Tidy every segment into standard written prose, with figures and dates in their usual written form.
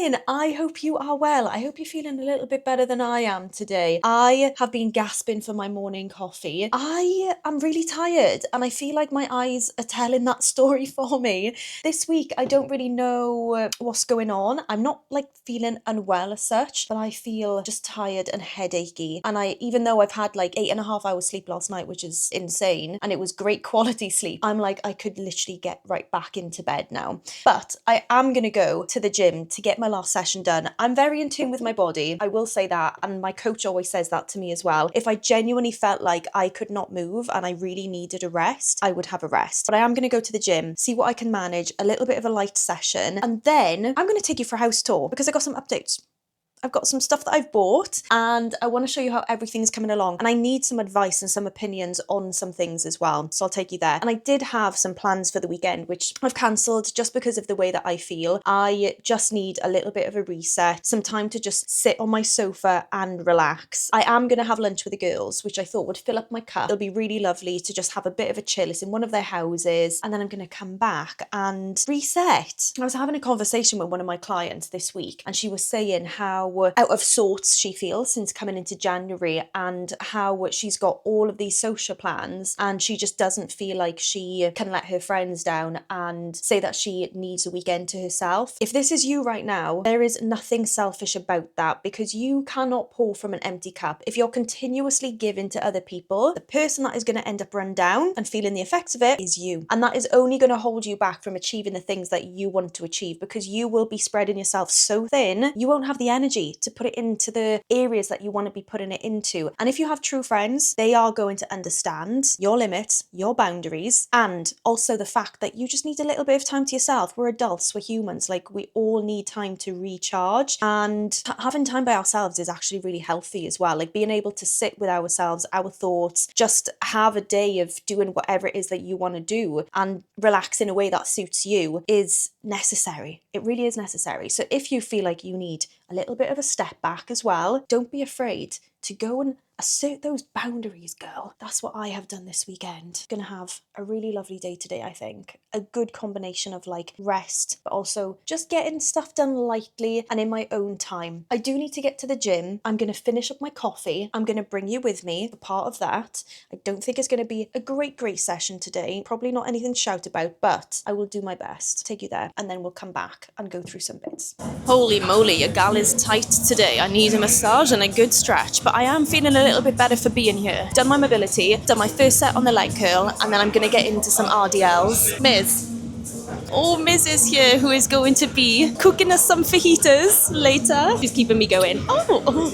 morning. I hope you are well. I hope you're feeling a little bit better than I am today. I have been gasping for my morning coffee. I am really tired and I feel like my eyes are telling that story for me. This week, I don't really know what's going on. I'm not like feeling unwell as such, but I feel just tired and headachy. And even though I've had like 8.5 hours sleep last night, which is insane, and it was great quality sleep, I'm like, I could literally get right back into bed now. But I am going to go to the gym to get my last session done. I'm very in tune with my body, I will say that, and my coach always says that to me as well. If I genuinely felt like I could not move and I really needed a rest, I would have a rest. But I am going to go to the gym, see what I can manage, a little bit of a light session, and then I'm going to take you for a house tour because I got some updates. I've got some stuff that I've bought and I want to show you how everything's coming along, and I need some advice and some opinions on some things as well, so I'll take you there. And I did have some plans for the weekend which I've cancelled just because of the way that I feel. I just need a little bit of a reset, some time to just sit on my sofa and relax. I am going to have lunch with the girls, which I thought would fill up my cup. It'll be really lovely to just have a bit of a chill. It's in one of their houses, and then I'm going to come back and reset. I was having a conversation with one of my clients this week and she was saying how out of sorts she feels since coming into January, and how she's got all of these social plans and she just doesn't feel like she can let her friends down and say that she needs a weekend to herself. If this is you right now, there is nothing selfish about that, because you cannot pour from an empty cup. If you're continuously giving to other people, the person that is going to end up run down and feeling the effects of it is you, and that is only going to hold you back from achieving the things that you want to achieve, because you will be spreading yourself so thin you won't have the energy to put it into the areas that you want to be putting it into. And if you have true friends, they are going to understand your limits, your boundaries, and also the fact that you just need a little bit of time to yourself. We're adults, we're humans, like we all need time to recharge, and having time by ourselves is actually really healthy as well. Like being able to sit with ourselves, our thoughts, just have a day of doing whatever it is that you want to do and relax in a way that suits you is necessary. It really is necessary. So if you feel like you need a little bit of a step back as well, don't be afraid to go and assert those boundaries, girl. That's what I have done this weekend. Gonna have a really lovely day today, I think. A good combination of like rest, but also just getting stuff done lightly and in my own time. I do need to get to the gym. I'm gonna finish up my coffee. I'm gonna bring you with me for part of that. I don't think it's gonna be a great session today. Probably not anything to shout about, but I will do my best to take you there, and then we'll come back and go through some bits. Holy moly, your gal is tight today. I need a massage and a good stretch, but I am feeling a little bit better for being here. Done my mobility, done my first set on the leg curl, and then I'm going to get into some RDLs. Miz. Oh, Miz is here, who is going to be cooking us some fajitas later. She's keeping me going. Oh,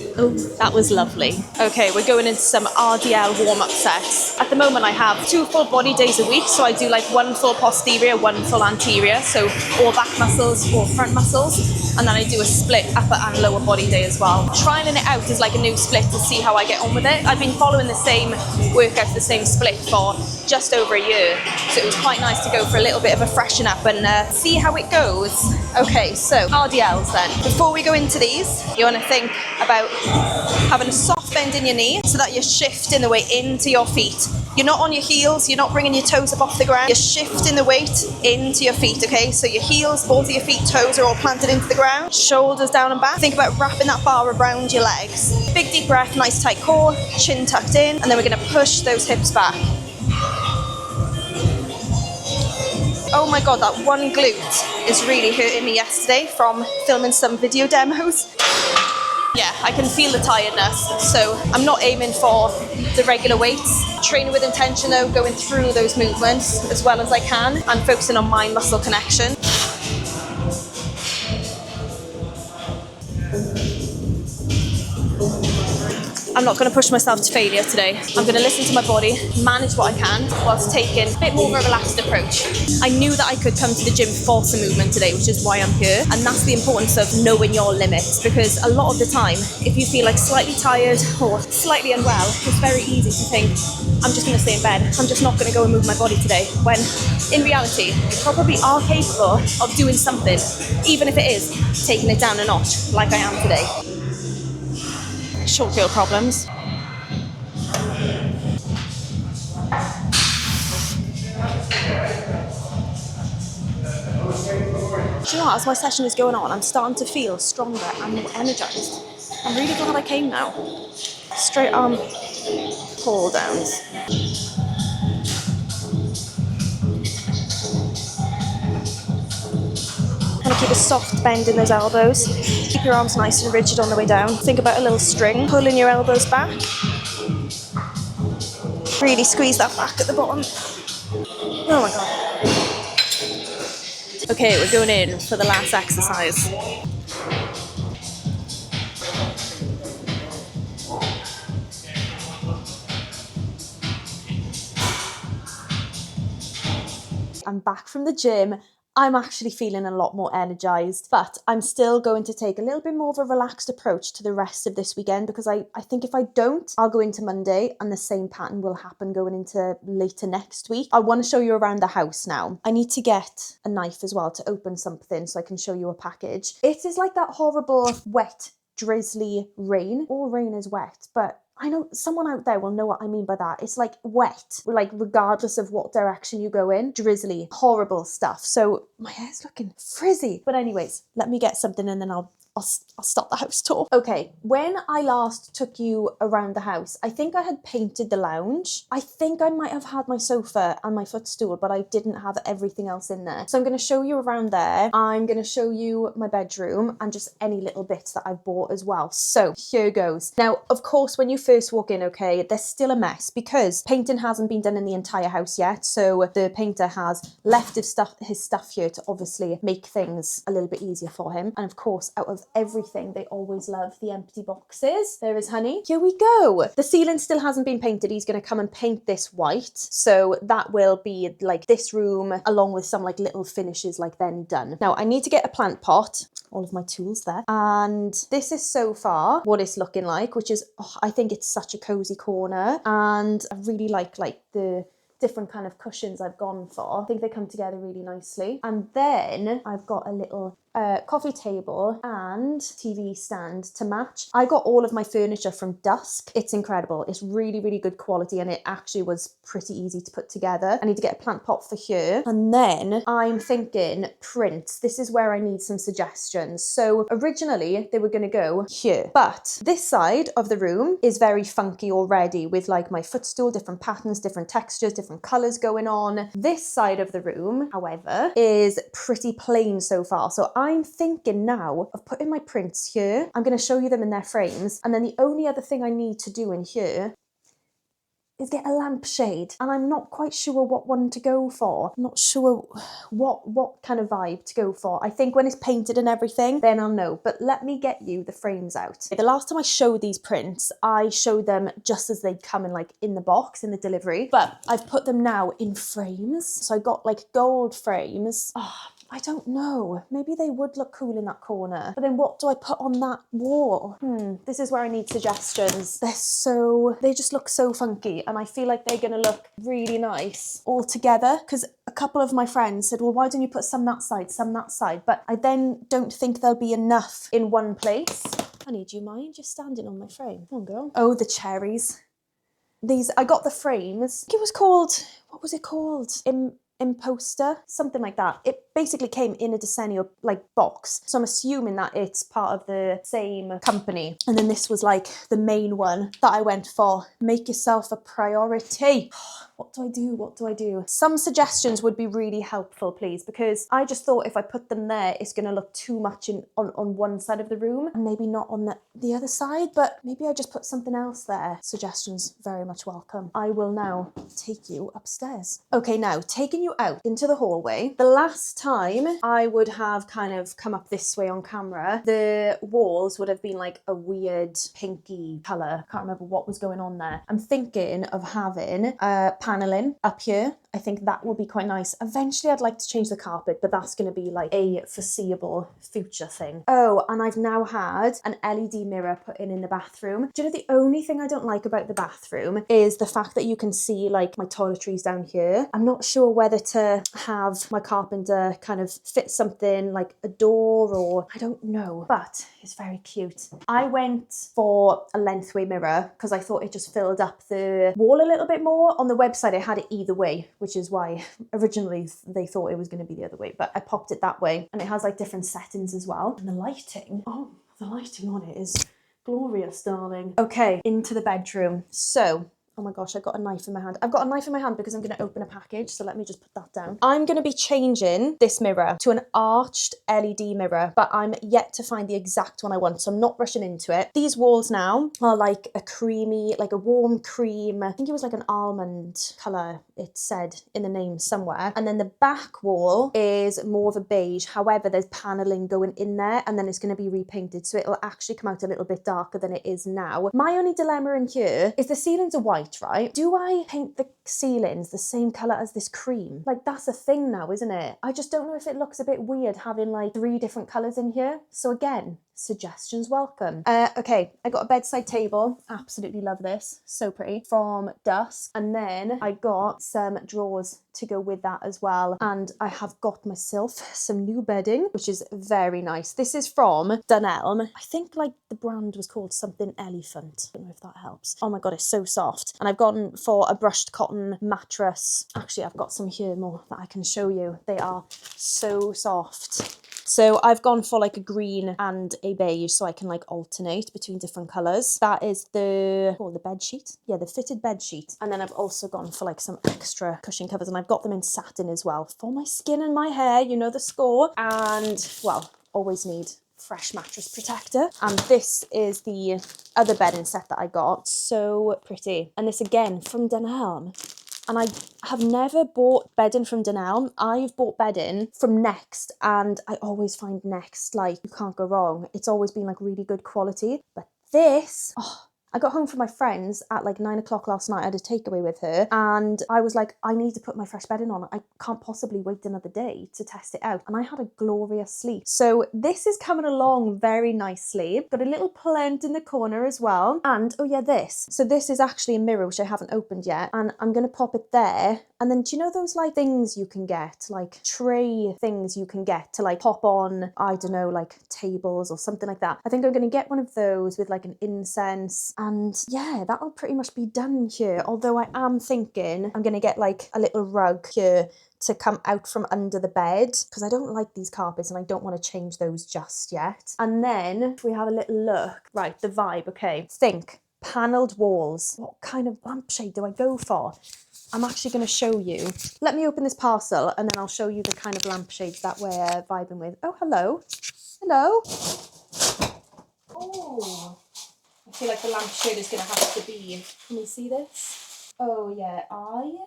that was lovely. Okay, we're going into some RDL warm-up sets. At the moment, I have 2 full body days a week, so I do like 1 full posterior, 1 full anterior, so all back muscles or front muscles, and then I do a split upper and lower body day as well. Trying it out is like a new split to see how I get on with it. I've been following the same workout, the same split for just over a year, so it was quite nice to go for a little bit of a freshen up and see how it goes. Okay, so RDLs then. Before we go into these, you want to think about having a soft bend in your knee so that you're shifting the weight into your feet. You're not on your heels, you're not bringing your toes up off the ground, you're shifting the weight into your feet, okay? So your heels, both of your feet, toes are all planted into the ground, shoulders down and back. Think about wrapping that bar around your legs. Big deep breath, nice tight core, chin tucked in, and then we're going to push those hips back. Oh my god, that one glute is really hurting me yesterday from filming some video demos. Yeah, I can feel the tiredness, so I'm not aiming for the regular weights. Training with intention though, going through those movements as well as I can and focusing on mind muscle connection. I'm not going to push myself to failure today. I'm going to listen to my body, manage what I can, whilst taking a bit more of a relaxed approach. I knew that I could come to the gym for some movement today, which is why I'm here. And that's the importance of knowing your limits, because a lot of the time, if you feel like slightly tired or slightly unwell, it's very easy to think, I'm just going to stay in bed. I'm just not going to go and move my body today. When in reality, you probably are capable of doing something, even if it is taking it down a notch, like I am today. Short girl problems. Do you know what, as my session is going on, I'm starting to feel stronger and more energised. I'm really glad I came now. Straight arm pull downs. Want to keep a soft bend in those elbows. Keep your arms nice and rigid on the way down. Think about a little string, pulling your elbows back. Really squeeze that back at the bottom. Oh my god. Okay, we're going in for the last exercise. I'm back from the gym. I'm actually feeling a lot more energised, but I'm still going to take a little bit more of a relaxed approach to the rest of this weekend because I think if I don't, I'll go into Monday and the same pattern will happen going into later next week. I want to show you around the house now. I need to get a knife as well to open something so I can show you a package. It is like that horrible wet, drizzly rain. All rain is wet, but I know someone out there will know what I mean by that. It's like wet, like regardless of what direction you go in, drizzly, horrible stuff. So my hair's looking frizzy. But anyways, let me get something and then I'll stop the house tour. Okay, when I last took you around the house, I think I had painted the lounge. I think I might have had my sofa and my footstool, but I didn't have everything else in there. So I'm going to show you around there. I'm going to show you my bedroom and just any little bits that I've bought as well. So here goes. Now, of course, when you first walk in, okay, there's still a mess because painting hasn't been done in the entire house yet. So the painter has left his stuff here to obviously make things a little bit easier for him. And of course, out of everything, they always love the empty boxes. There is honey. Here we go. The ceiling still hasn't been painted. He's going to come and paint this white. So that will be like this room along with some like little finishes like then done. Now I need to get a plant pot. All of my tools there. And this is so far what it's looking like, which is, oh, I think it's such a cozy corner. And I really like the different kind of cushions I've gone for. I think they come together really nicely. And then I've got a little coffee table and TV stand to match. I got all of my furniture from Dusk. It's incredible. It's really, really good quality and it actually was pretty easy to put together. I need to get a plant pot for here. And then I'm thinking prints. This is where I need some suggestions. So originally they were going to go here, but this side of the room is very funky already with like my footstool, different patterns, different textures, different colours going on. This side of the room, however, is pretty plain so far. So I'm thinking now of putting my prints here. I'm going to show you them in their frames. And then the only other thing I need to do in here is get a lampshade. And I'm not quite sure what one to go for. I'm not sure what kind of vibe to go for. I think when it's painted and everything, then I'll know. But let me get you the frames out. The last time I showed these prints, I showed them just as they'd come in like in the box, in the delivery. But I've put them now in frames. So I got like gold frames. Oh, I don't know. Maybe they would look cool in that corner. But then what do I put on that wall? This is where I need suggestions. They just look so funky. And I feel like they're going to look really nice all together. Because a couple of my friends said, well, why don't you put some that side, some that side? But I then don't think there'll be enough in one place. Honey, do you mind just standing on my frame? Come on, girl. Oh, the cherries. I got the frames. I think it was called, what was it called? Imposter, something like that. It basically came in a Decennial like box, so I'm assuming that it's part of the same company. And then this was like the main one that I went for. Make yourself a priority. What do I do? What do I do? Some suggestions would be really helpful, please, because I just thought if I put them there, it's going to look too much on one side of the room and maybe not on the other side, but maybe I just put something else there. Suggestions very much welcome. I will now take you upstairs. Okay, now taking you out into the hallway. The last time I would have kind of come up this way on camera, the walls would have been like a weird pinky colour. Can't remember what was going on there. I'm thinking of having paneling up here. I think that would be quite nice. Eventually I'd like to change the carpet, but that's going to be like a foreseeable future thing. Oh, and I've now had an LED mirror put in the bathroom. Do you know the only thing I don't like about the bathroom is the fact that you can see like my toiletries down here. I'm not sure whether to have my carpenter kind of fit something like a door or I don't know, but it's very cute. I went for a lengthway mirror because I thought it just filled up the wall a little bit more. On the website, I had it either way, which is why originally they thought it was going to be the other way, but I popped it that way. And it has like different settings as well. And the lighting, oh, the lighting on it is glorious, darling. Okay, into the bedroom. So, oh my gosh, I got a knife in my hand. I've got a knife in my hand because I'm going to open a package. So let me just put that down. I'm going to be changing this mirror to an arched LED mirror, but I'm yet to find the exact one I want. So I'm not rushing into it. These walls now are like a creamy, like a warm cream. I think it was like an almond colour, it said in the name somewhere. And then the back wall is more of a beige. However, there's paneling going in there and then it's going to be repainted. So it'll actually come out a little bit darker than it is now. My only dilemma in here is the ceilings are white, right? Do I paint the ceilings the same colour as this cream? Like that's a thing now, isn't it? I just don't know if it looks a bit weird having like 3 different colours in here. So again, suggestions welcome. Okay, I got a bedside table. Absolutely love this. So pretty. From Dusk. And then I got some drawers to go with that as well. And I have got myself some new bedding, which is very nice. This is from Dunelm. I think like the brand was called something Elephant. I don't know if that helps. Oh my God, it's so soft. And I've gone for a brushed cotton mattress. Actually, I've got some here more that I can show you. They are so soft. So I've gone for like a green and a beige so I can like alternate between different colours. That is the bed sheet. Yeah, the fitted bed sheet. And then I've also gone for like some extra cushion covers and I've got them in satin as well for my skin and my hair, you know the score. And well, always need fresh mattress protector. And this is the other bedding set that I got. So pretty. And this again from Dunelm. And I have never bought bedding from Dunelm. I've bought bedding from Next and I always find Next, like, you can't go wrong. It's always been like really good quality. But this, oh, I got home from my friends at like 9 o'clock last night. I had a takeaway with her and I was like, I need to put my fresh bedding on. I can't possibly wait another day to test it out. And I had a glorious sleep. So this is coming along very nicely. Got a little plant in the corner as well. And oh yeah, this. So this is actually a mirror, which I haven't opened yet. And I'm going to pop it there. And then do you know those like things you can get, like tray things you can get to like pop on, I don't know, like tables or something like that. I think I'm going to get one of those with like an incense. And yeah, that'll pretty much be done here. Although I am thinking I'm going to get like a little rug here to come out from under the bed because I don't like these carpets and I don't want to change those just yet. And then if we have a little look, right, the vibe, okay. Think panelled walls. What kind of lampshade do I go for? I'm actually going to show you. Let me open this parcel and then I'll show you the kind of lampshades that we're vibing with. Oh, hello. Hello. Oh, I feel like the lampshade is going to have to be, can you see this? Oh yeah, I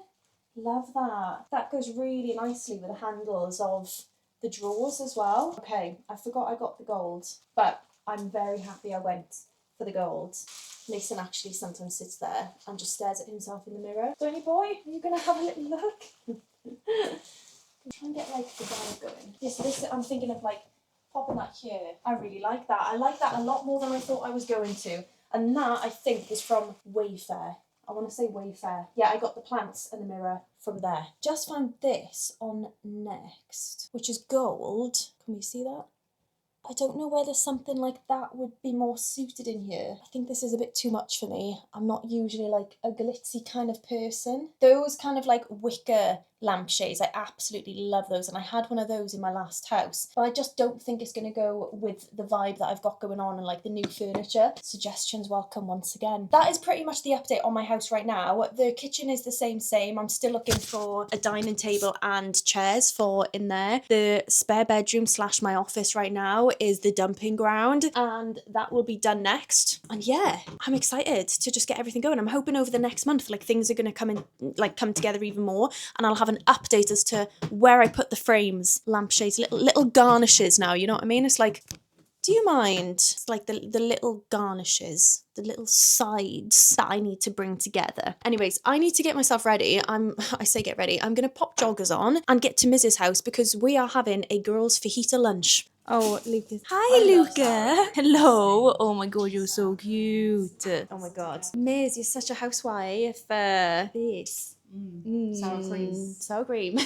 love that. That goes really nicely with the handles of the drawers as well. Okay, I forgot I got the gold, but I'm very happy I went for the gold. Mason actually sometimes sits there and just stares at himself in the mirror. Don't you, boy? Are you going to have a little look? Try and get like the vibe going. Yeah, so this, I'm thinking of like popping that here. I really like that. I like that a lot more than I thought I was going to. And that, I think, is from Wayfair. I want to say Wayfair. Yeah, I got the plants and the mirror from there. Just found this on Next, which is gold. Can we see that? I don't know whether something like that would be more suited in here. I think this is a bit too much for me. I'm not usually like a glitzy kind of person. Those kind of like wicker lampshades, I absolutely love those, and I had one of those in my last house, but I just don't think it's going to go with the vibe that I've got going on and like the new furniture. Suggestions welcome once again. That is pretty much the update on my house right now. The kitchen is the same. I'm still looking for a dining table and chairs for in there. The spare bedroom / my office right now is the dumping ground, and that will be done next. And yeah, I'm excited to just get everything going. I'm hoping over the next month like things are going to come together even more, and I'll have an update as to where I put the frames, lampshades, little garnishes now, you know what I mean? It's like, do you mind? It's like the little garnishes, the little sides that I need to bring together. Anyways, I need to get myself ready. I say get ready. I'm going to pop joggers on and get to Mrs. house because we are having a girls' fajita lunch. Oh, Luca. Hi, Luca. Hello. Oh my God, you're so cute. Oh my God. Miz, you're such a housewife. This. Sour cream. Sour cream.